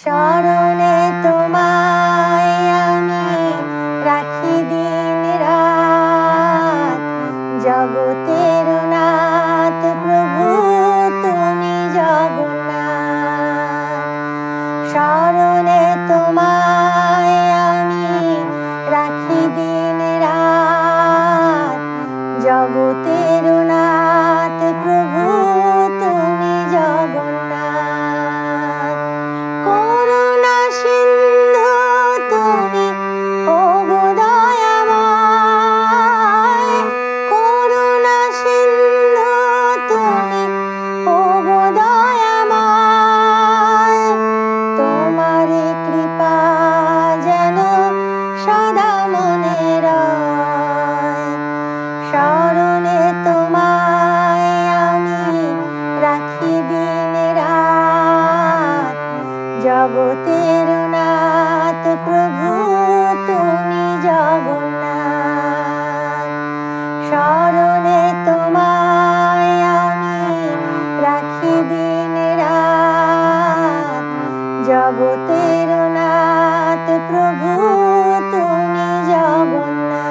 শরণে তোমায় আমি রাখি দিন রাত, জগতের নাথ প্রভু তুমি জগন্নাথ। শরণে তোমায় আমি রাখি দিন রাত, জগতের নাথ প্রভু তুমি জগন্নাথ। করুণা সিন্ধু তুমি ওগো দয়াময়, করুণা সিন্ধু তুমি ওগো দয়াময়। তোমারে কৃপা যেন সদা মনে রয়। শরণে তোমায় আমি রাখি দিন রাত, জগতের নাথ প্রভু তুমি জগন্নাথ। শরণে তোমায় আমি রাখি দিন রাত, জগতের নাথ প্রভু তুমি জগন্নাথ।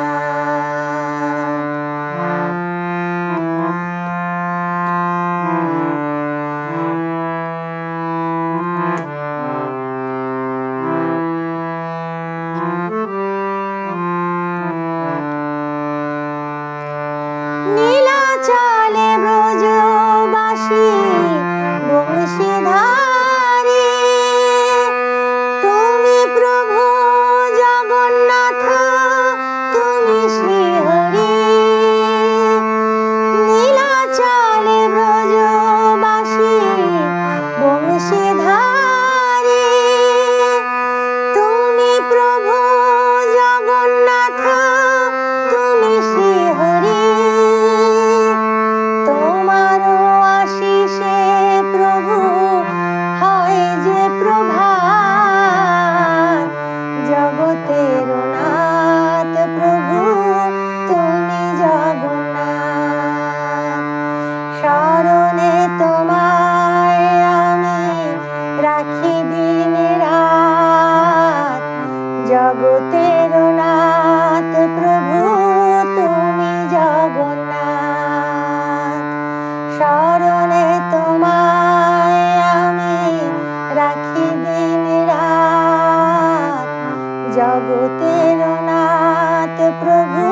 নীলাচলে ব্রজবাসী বংশীধারী, তুমি প্রভু জগন্নাথ তুমি শ্রীহরি। নীলাচলে ব্রজবাসী বংশীধারী, তুমি প্রভু জগন্নাথ তুমি শ্রীহরি। তোমারও আশিসে প্রভু হয় যে প্রভাত, জগতের নাথ প্রভু তুমি জগন্নাথ। শরণে তোমায় আমি রাখি দিন রাত, জগতের নাথ প্রভু তুমি জগন্নাথ। শরণে তোমায় আমি রাখি দিন রাত, জগতের নাথ প্রভু